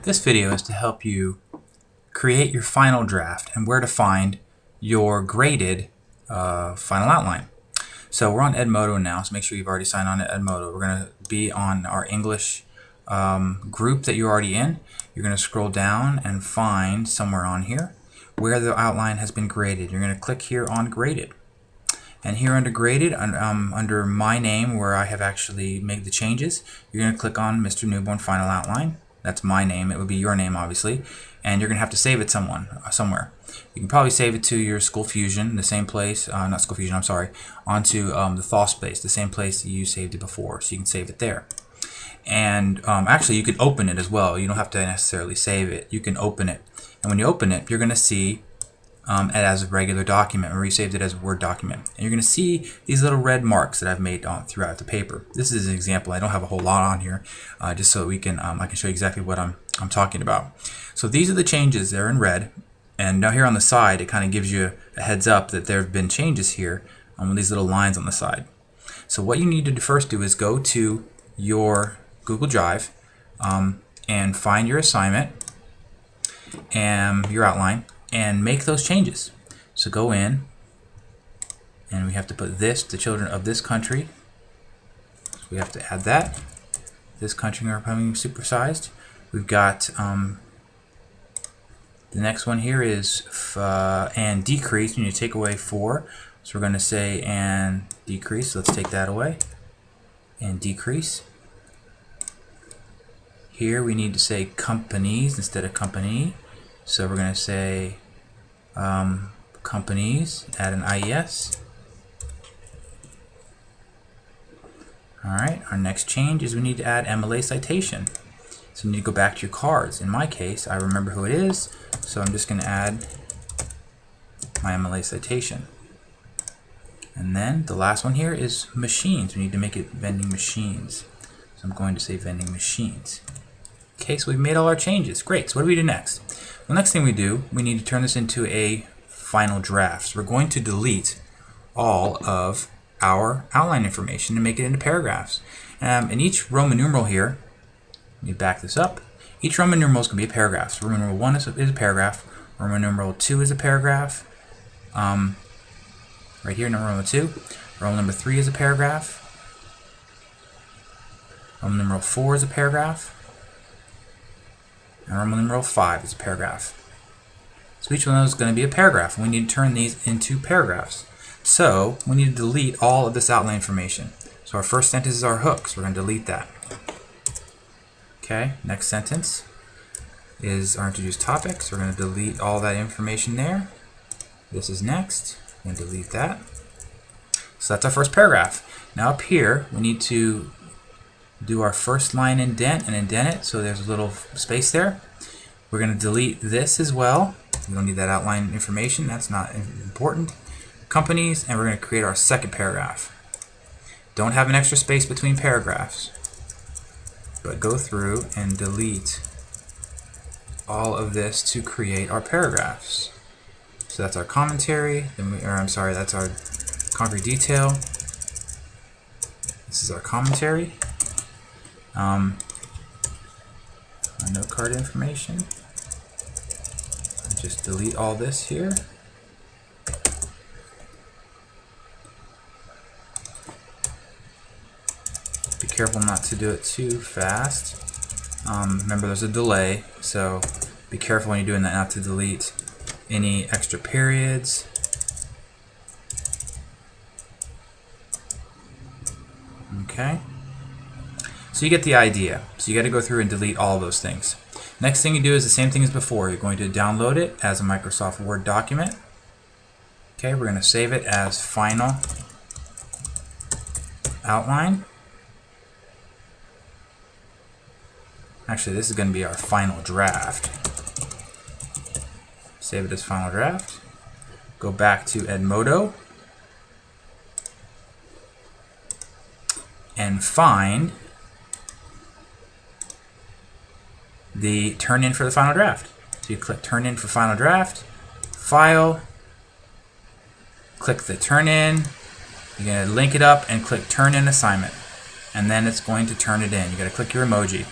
This video is to help you create your final draft and where to find your graded final outline. So we're on Edmodo now, so make sure you've already signed on to Edmodo. We're going to be on our English group that you're already in. You're going to scroll down and find somewhere on here where the outline has been graded. You're going to click here on Graded. And here under Graded, under my name where I have actually made the changes, you're going to click on Mr. Newborn Final Outline. That's my name. It would be your name, obviously. And you're going to have to save it somewhere. You can probably save it to your School Fusion, the same place, not School Fusion, I'm sorry, onto the thaw space, the same place you saved it before. So you can save it there. And actually, you can open it as well. You don't have to necessarily save it. You can open it. And when you open it, you're going to see it as a regular document, or you saved it as a Word document. And you're going to see these little red marks that I've made throughout the paper. This is an example. I don't have a whole lot on here, just so we can I can show you exactly what I'm talking about. So these are the changes. They're in red. And now here on the side, it kind of gives you a heads up that there have been changes here with these little lines on the side. So what you need to first do is go to your Google Drive and find your assignment and your outline and make those changes. So go in, and we have to put this, the children of this country. So we have to add that. This country are becoming supersized. We've got the next one here is and decrease. We need to take away 4. So we're going to say and decrease. So let's take that away. And decrease. Here we need to say companies instead of company. So we're going to say companies, add an IES. Alright, our next change is we need to add MLA citation. So you need to go back to your cards. In my case, I remember who it is, so I'm just going to add my MLA citation. And then the last one here is machines. We need to make it vending machines. So I'm going to say vending machines. Okay, so we've made all our changes. Great. So what do we do next? The next thing we do, we need to turn this into a final draft. So we're going to delete all of our outline information and make it into paragraphs. And each Roman numeral here, let me back this up. Each Roman numeral is going to be a paragraph. So Roman numeral 1 is a paragraph. Roman numeral 2 is a paragraph. Right here, Roman numeral 2. Roman number 3 is a paragraph. Roman numeral 4 is a paragraph. And Roman numeral 5 is a paragraph. So each one of those is going to be a paragraph. We need to turn these into paragraphs. So we need to delete all of this outline information. So our first sentence is our hook, so we're going to delete that. Okay, next sentence is our introduced topic, so we're going to delete all that information there. This is next. We're going to delete that. So that's our first paragraph. Now up here, we need to do our first line indent and indent it so there's a little space there. We're going to delete this as well. We don't need that outline information. That's not important. Companies, and we're going to create our second paragraph. Don't have an extra space between paragraphs, but go through and delete all of this to create our paragraphs. So that's our commentary, that's our concrete detail. This is our commentary. Our note card information. Just delete all this here. Be careful not to do it too fast. Remember, there's a delay, so be careful when you're doing that not to delete any extra periods. Okay. So you get the idea. So you got to go through and delete all those things. Next thing you do is the same thing as before. You're going to download it as a Microsoft Word document. Okay, we're going to save it as final outline. Actually, this is going to be our final draft. Save it as final draft. Go back to Edmodo and find the turn in for the final draft. So you click turn in for final draft, file, click the turn in, you're going to link it up and click turn in assignment, and then it's going to turn it in. You got to click your emoji.